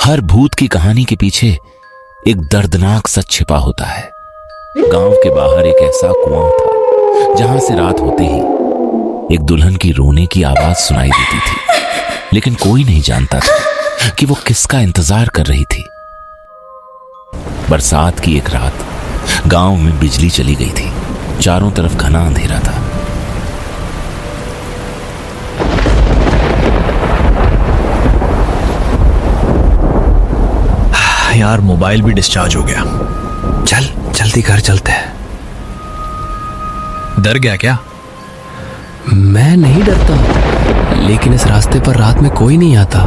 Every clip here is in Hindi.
हर भूत की कहानी के पीछे एक दर्दनाक सच छिपा होता है। गांव के बाहर एक ऐसा कुआं था जहां से रात होते ही एक दुल्हन की रोने की आवाज सुनाई देती थी, लेकिन कोई नहीं जानता था कि वो किसका इंतजार कर रही थी। बरसात की एक रात गांव में बिजली चली गई थी। चारों तरफ घना अंधेरा था। यार, मोबाइल भी डिस्चार्ज हो गया। चल जल्दी घर चलते हैं। डर गया क्या? मैं नहीं डरता, लेकिन इस रास्ते पर रात में कोई नहीं आता।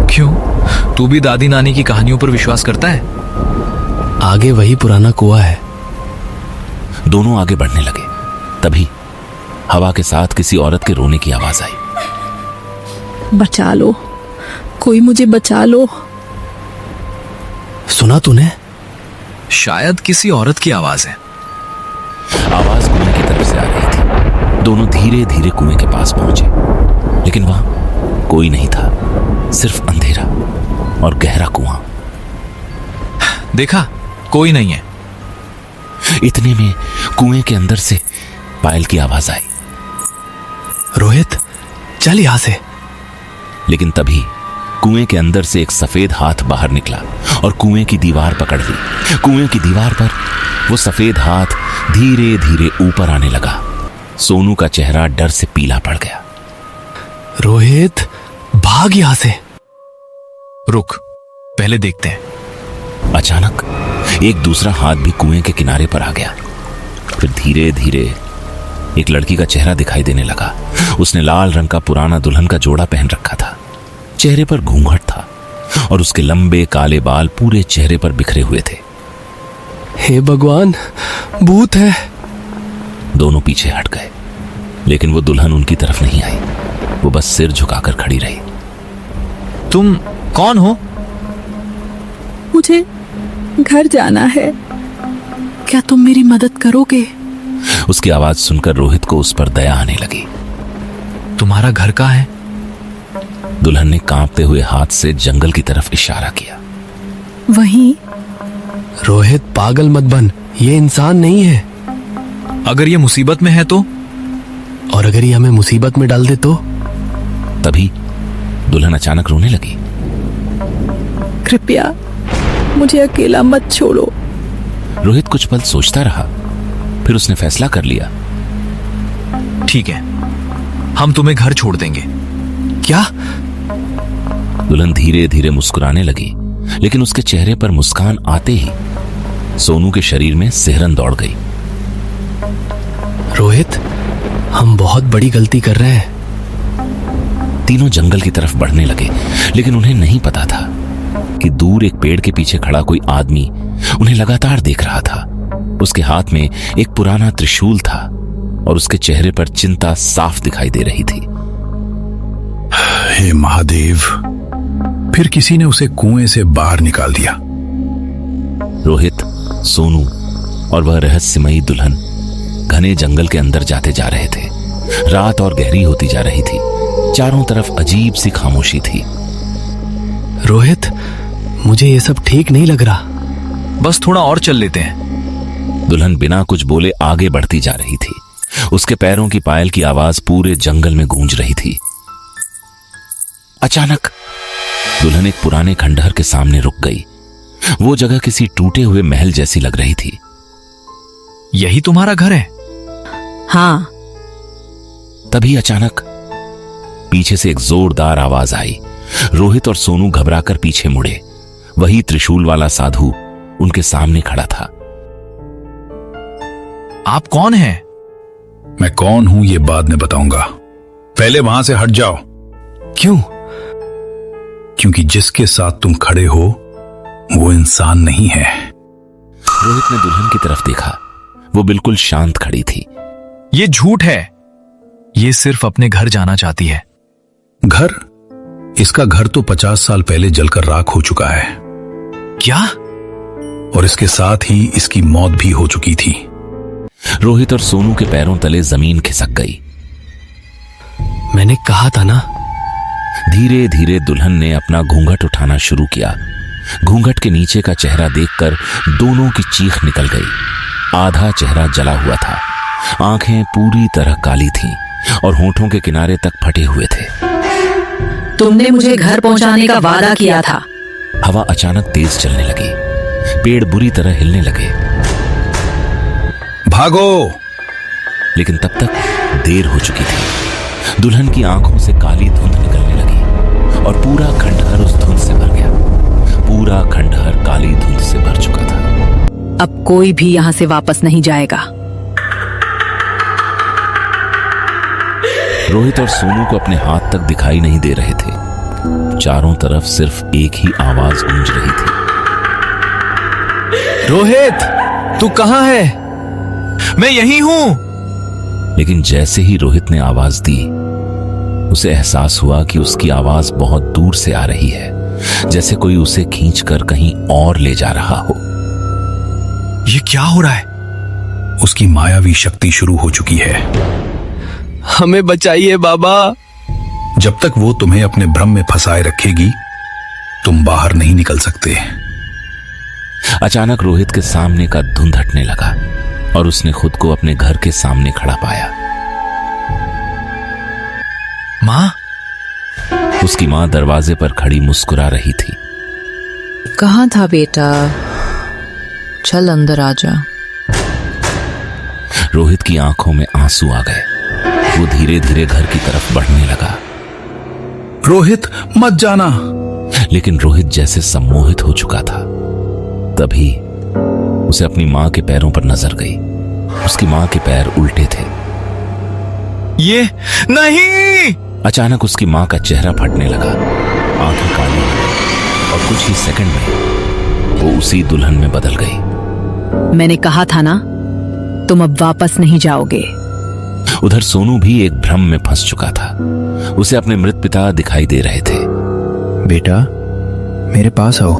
क्यों? तू भी दादी नानी की कहानियों पर विश्वास करता है? आगे वही पुराना कुआं है। दोनों आगे बढ़ने लगे। तभी हवा के साथ किसी औरत के रोने की आवाज आई। बचा लो, कोई मुझे बचा लो। सुना तूने? शायद किसी औरत की आवाज है। आवाज कुएं की तरफ से आ रही थी। दोनों धीरे धीरे कुएं के पास पहुंचे, लेकिन वहां कोई नहीं था, सिर्फ अंधेरा और गहरा कुआं। देखा, कोई नहीं है। इतने में कुएं के अंदर से पायल की आवाज आई। रोहित, चल यहां से। लेकिन तभी कुएं के अंदर से एक सफेद हाथ बाहर निकला और कुएं की दीवार पकड़ ली। कुएं की दीवार पर वो सफेद हाथ धीरे धीरे ऊपर आने लगा। सोनू का चेहरा डर से पीला पड़ गया। रोहित, भाग यहां से। रुक, पहले देखते हैं। अचानक एक दूसरा हाथ भी कुएं के किनारे पर आ गया। फिर धीरे धीरे एक लड़की का चेहरा दिखाई देने लगा। उसने लाल रंग का पुराना दुल्हन का जोड़ा पहन रखा था। चेहरे पर घूंघट था और उसके लंबे काले बाल पूरे चेहरे पर बिखरे हुए थे। हे भगवान, भूत है। दोनों पीछे हट गए, लेकिन वो दुल्हन उनकी तरफ नहीं आई। वो बस सिर झुकाकर खड़ी रही। तुम कौन हो? मुझे घर जाना है, क्या तुम मेरी मदद करोगे? उसकी आवाज सुनकर रोहित को उस पर दया आने लगी। तुम्हारा घर कहाँ है? दुल्हन ने कांपते हुए हाथ से जंगल की तरफ इशारा किया। वहीं। रोहित, पागल मत बन, ये इंसान नहीं है। अगर ये मुसीबत में है तो? और अगर ये हमें मुसीबत में डाल दे तो? तभी दुल्हन अचानक रोने लगी। कृपया मुझे अकेला मत छोड़ो। रोहित कुछ पल सोचता रहा, फिर उसने फैसला कर लिया। ठीक है, हम तुम्हें घर छोड़ देंगे। क्या? दुल्हन धीरे धीरे मुस्कुराने लगी, लेकिन उसके चेहरे पर मुस्कान आते ही सोनू के शरीर में सिहरन दौड़ गई। रोहित, हम बहुत बड़ी गलती कर रहे हैं। तीनों जंगल की तरफ बढ़ने लगे, लेकिन उन्हें नहीं पता था कि दूर एक पेड़ के पीछे खड़ा कोई आदमी उन्हें लगातार देख रहा था। उसके हाथ में एक पुराना त्रिशूल था और उसके चेहरे पर चिंता साफ दिखाई दे रही थी। हे महादेव, फिर किसी ने उसे कुएं से बाहर निकाल दिया। रोहित, सोनू और वह रहस्यमयी दुल्हन घने जंगल के अंदर जाते जा रहे थे। रात और गहरी होती जा रही थी। चारों तरफ अजीब सी खामोशी थी। रोहित, मुझे ये सब ठीक नहीं लग रहा। बस थोड़ा और चल लेते हैं। दुल्हन बिना कुछ बोले आगे बढ़ती जा रही थी। उसके पैरों की पायल की आवाज पूरे जंगल में गूंज रही थी। अचानक दुल्हन एक पुराने खंडहर के सामने रुक गई। वो जगह किसी टूटे हुए महल जैसी लग रही थी। यही तुम्हारा घर है? हाँ। तभी अचानक पीछे से एक जोरदार आवाज आई। रोहित और सोनू घबराकर पीछे मुड़े। वही त्रिशूल वाला साधु उनके सामने खड़ा था। आप कौन हैं? मैं कौन हूं ये बाद में बताऊंगा, पहले वहां से हट जाओ। क्यों? क्योंकि जिसके साथ तुम खड़े हो वो इंसान नहीं है। रोहित ने दुल्हन की तरफ देखा। वो बिल्कुल शांत खड़ी थी। ये झूठ है। ये सिर्फ अपने घर जाना चाहती है। घर? इसका घर तो 50 साल पहले जलकर राख हो चुका है। क्या? और इसके साथ ही इसकी मौत भी हो चुकी थी। रोहित और सोनू के पैरों तले जमीन खिसक गई। मैंने कहा था ना। धीरे धीरे दुल्हन ने अपना घूंघट उठाना शुरू किया। घूंघट के नीचे का चेहरा देखकर दोनों की चीख निकल गई। आधा चेहरा जला हुआ था, आंखें पूरी तरह काली थीं और होठों के किनारे तक फटे हुए थे। तुमने मुझे घर पहुंचाने का वादा किया था। हवा अचानक तेज चलने लगी, पेड़ बुरी तरह हिलने लगे। भागो! लेकिन तब तक देर हो चुकी थी। दुल्हन की आंखों से काली धुंध निकलने लगी और पूरा खंडहर उस धुंध से भर गया। पूरा खंडहर काली धुंध से भर चुका था। अब कोई भी यहां से वापस नहीं जाएगा। रोहित और सोनू को अपने हाथ तक दिखाई नहीं दे रहे थे। चारों तरफ सिर्फ एक ही आवाज गूंज रही थी। रोहित, तू कहां है? मैं यहीं हूं। लेकिन जैसे ही रोहित ने आवाज दी, उसे एहसास हुआ कि उसकी आवाज बहुत दूर से आ रही है, जैसे कोई उसे खींचकर कहीं और ले जा रहा हो। ये क्या हो रहा है? उसकी मायावी शक्ति शुरू हो चुकी है। हमें बचाइए बाबा। जब तक वो तुम्हें अपने भ्रम में फंसाए रखेगी, तुम बाहर नहीं निकल सकते। अचानक रोहित के सामने का धुंध हटने लगा और उसने खुद को अपने घर के सामने खड़ा पाया। मां? उसकी मां दरवाजे पर खड़ी मुस्कुरा रही थी। कहाँ था बेटा? चल अंदर आ जा। रोहित की आंखों में आंसू आ गए। वो धीरे धीरे घर की तरफ बढ़ने लगा। रोहित, मत जाना। लेकिन रोहित जैसे सम्मोहित हो चुका था। तभी उसे अपनी मां के पैरों पर नजर गई। उसकी मां के पैर उल्टे थे। ये नहीं! अचानक उसकी मां का चेहरा फटने लगा, आंखें काली हो गई और कुछ ही सेकंड में वो उसी दुल्हन में बदल गई। मैंने कहा था ना, तुम अब वापस नहीं जाओगे। उधर सोनू भी एक भ्रम में फंस चुका था। उसे अपने मृत पिता दिखाई दे रहे थे। बेटा, मेरे पास आओ।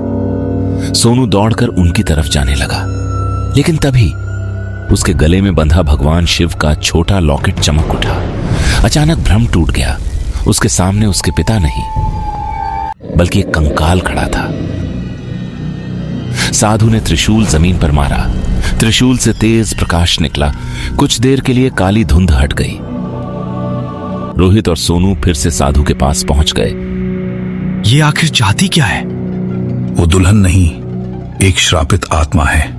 सोनू दौड़कर उनकी तरफ जाने लगा, लेकिन तभी उसके गले में बंधा भगवान शिव का छोटा लॉकेट चमक उठा। अचानक भ्रम टूट गया। उसके सामने उसके पिता नहीं, बल्कि एक कंकाल खड़ा था। साधु ने त्रिशूल जमीन पर मारा। त्रिशूल से तेज प्रकाश निकला। कुछ देर के लिए काली धुंध हट गई। रोहित और सोनू फिर से साधु के पास पहुंच गए। ये आखिर चाहती क्या है? वो दुल्हन नहीं, एक श्रापित आत्मा है।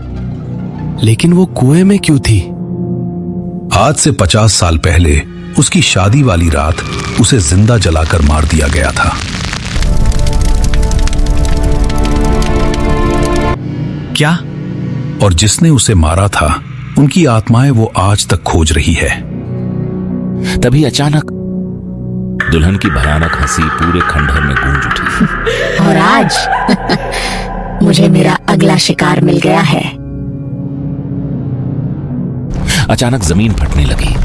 लेकिन वो कुएं में क्यों थी? आज से 50 साल पहले उसकी शादी वाली रात उसे जिंदा जलाकर मार दिया गया था। क्या? और जिसने उसे मारा था, उनकी आत्माएं वो आज तक खोज रही है। तभी अचानक दुल्हन की भयानक हंसी पूरे खंडहर में गूंज उठी। और आज मुझे मेरा अगला शिकार मिल गया है। अचानक जमीन फटने लगी,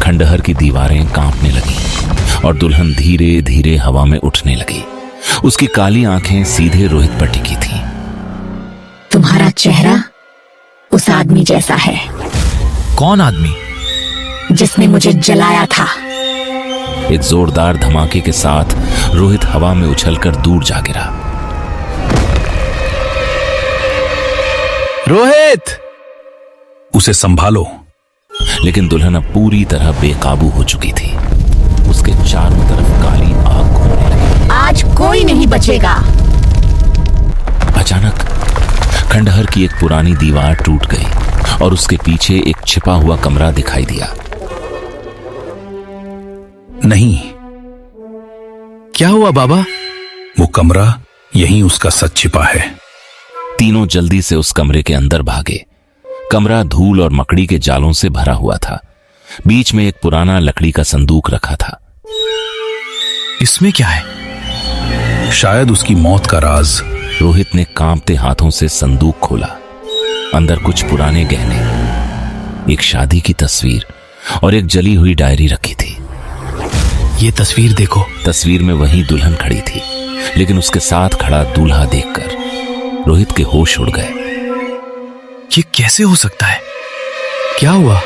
खंडहर की दीवारें कांपने लगी और दुल्हन धीरे धीरे हवा में उठने लगी। उसकी काली आंखें सीधे रोहित पर टिकी थीं। तुम्हारा चेहरा उस आदमी जैसा है। कौन आदमी? जिसने मुझे जलाया था। एक जोरदार धमाके के साथ रोहित हवा में उछलकर दूर जा गिरा। रोहित! उसे संभालो। लेकिन दुल्हन अब पूरी तरह बेकाबू हो चुकी थी। उसके चारों तरफ काली आग घूमने लगी। आज कोई नहीं बचेगा। अचानक खंडहर की एक पुरानी दीवार टूट गई और उसके पीछे एक छिपा हुआ कमरा दिखाई दिया। नहीं। क्या हुआ बाबा? वो कमरा यहीं उसका सच छिपा है। तीनों जल्दी से उस कमरे के अंदर भागे। कमरा धूल और मकड़ी के जालों से भरा हुआ था। बीच में एक पुराना लकड़ी का संदूक रखा था। इसमें क्या है? शायद उसकी मौत का राज। रोहित ने कांपते हाथों से संदूक खोला। अंदर कुछ पुराने गहने, एक शादी की तस्वीर और एक जली हुई डायरी रखी थी। ये तस्वीर देखो। तस्वीर में वही दुल्हन खड़ी थी, लेकिन उसके साथ खड़ा दूल्हा देखकर रोहित के होश उड़ गए। ये कैसे हो सकता है? क्या हुआ?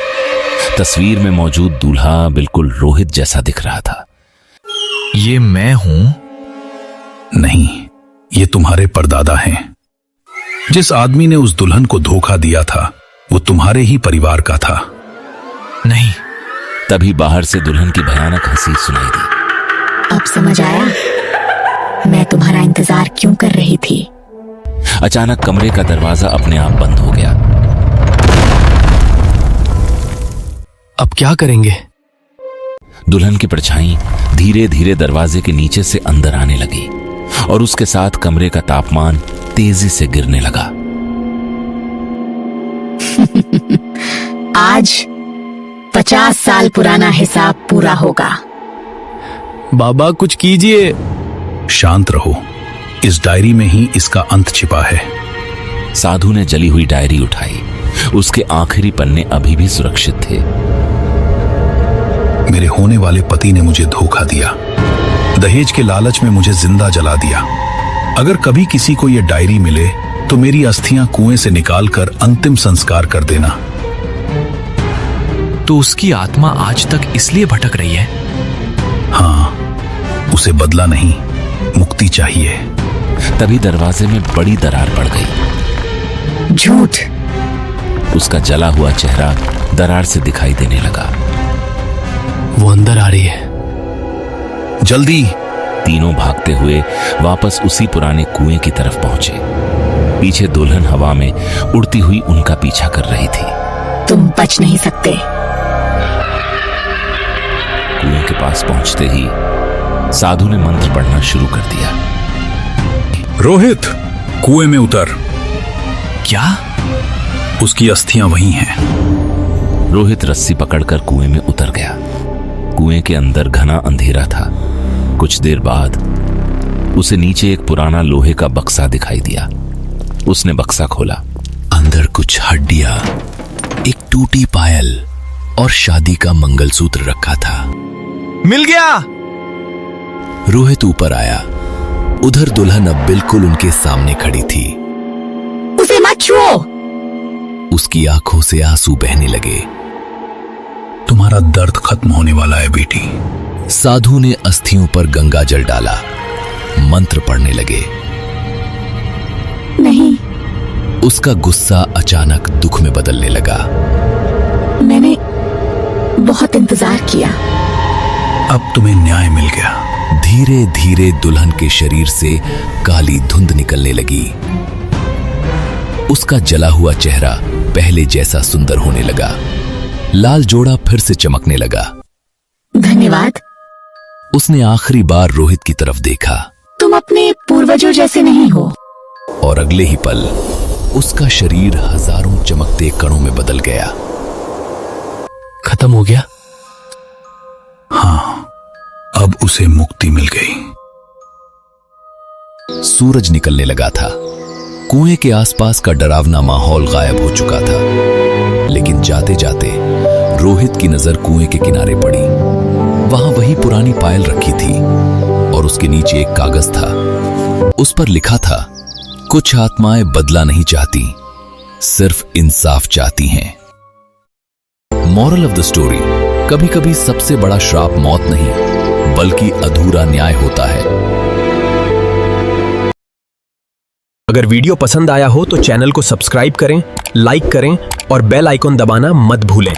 तस्वीर में मौजूद दूल्हा बिल्कुल रोहित जैसा दिख रहा था। ये मैं हूं? नहीं, ये तुम्हारे परदादा हैं। जिस आदमी ने उस दुल्हन को धोखा दिया था वो तुम्हारे ही परिवार का था। नहीं। तभी बाहर से दुल्हन की भयानक हंसी सुनाई दी। अब समझ आया मैं तुम्हारा इंतजार क्यों कर रही थी। अचानक कमरे का दरवाजा अपने आप बंद हो गया। अब क्या करेंगे? दुल्हन की परछाई धीरे धीरे दरवाजे के नीचे से अंदर आने लगी और उसके साथ कमरे का तापमान तेजी से गिरने लगा। आज 50 साल पुराना हिसाब पूरा होगा। बाबा कुछ कीजिए। शांत रहो, इस डायरी में ही इसका अंत छिपा है। साधु ने जली हुई डायरी उठाई। उसके आखिरी पन्ने अभी भी सुरक्षित थे। मेरे होने वाले पति ने मुझे धोखा दिया, दहेज के लालच में मुझे जिंदा जला दिया। अगर कभी किसी को यह डायरी मिले तो मेरी अस्थियां कुएं से निकालकर अंतिम संस्कार कर देना। तो उसकी आत्मा आज तक इसलिए भटक रही है? हाँ, उसे बदला नहीं, मुक्ति चाहिए। तभी दरवाजे में बड़ी दरार पड़ गई। झूठ। उसका जला हुआ चेहरा दरार से दिखाई देने लगा। वो अंदर आ रही है। जल्दी। तीनों भागते हुए वापस उसी पुराने कुएं की तरफ पहुंचे। पीछे दुल्हन हवा में उड़ती हुई उनका पीछा कर रही थी। तुम बच नहीं सकते। कुएं के पास पहुंचते ही साधु ने मंत्र पढ़ना शुरू कर दिया। रोहित, कुएं में उतर। क्या? उसकी अस्थियां वही हैं। रोहित रस्सी पकड़कर कुएं में उतर गया। कुएं के अंदर घना अंधेरा था। कुछ देर बाद उसे नीचे एक पुराना लोहे का बक्सा दिखाई दिया। उसने बक्सा खोला। अंदर कुछ हड्डियां, एक टूटी पायल और शादी का मंगलसूत्र रखा था। मिल गया। रोहित ऊपर आया। उधर दुल्हन अब बिल्कुल उनके सामने खड़ी थी। उसे मत छुओ। उसकी आंखों से आंसू बहने लगे। तुम्हारा दर्द खत्म होने वाला है बेटी। साधु ने अस्थियों पर गंगा जल डाला, मंत्र पढ़ने लगे। नहीं। उसका गुस्सा अचानक दुख में बदलने लगा। मैंने बहुत इंतजार किया। अब तुम्हें न्याय मिल गया। धीरे धीरे दुल्हन के शरीर से काली धुंध निकलने लगी। उसका जला हुआ चेहरा पहले जैसा सुंदर होने लगा। लाल जोड़ा फिर से चमकने लगा। धन्यवाद। उसने आखिरी बार रोहित की तरफ देखा। तुम अपने पूर्वजों जैसे नहीं हो। और अगले ही पल उसका शरीर हजारों चमकते कणों में बदल गया। खत्म हो गया? हाँ, अब उसे मुक्ति मिल गई। सूरज निकलने लगा था। कुएं के आसपास का डरावना माहौल गायब हो चुका था। लेकिन जाते जाते रोहित की नजर कुएं के किनारे पड़ी। वहां वही पुरानी पायल रखी थी और उसके नीचे एक कागज था। उस पर लिखा था, कुछ आत्माएं बदला नहीं चाहती, सिर्फ इंसाफ चाहती हैं। मॉरल ऑफ द स्टोरी, कभी कभी सबसे बड़ा श्राप मौत नहीं बल्कि अधूरा न्याय होता है। अगर वीडियो पसंद आया हो तो चैनल को सब्सक्राइब करें, लाइक करें और बेल आइकॉन दबाना मत भूलें।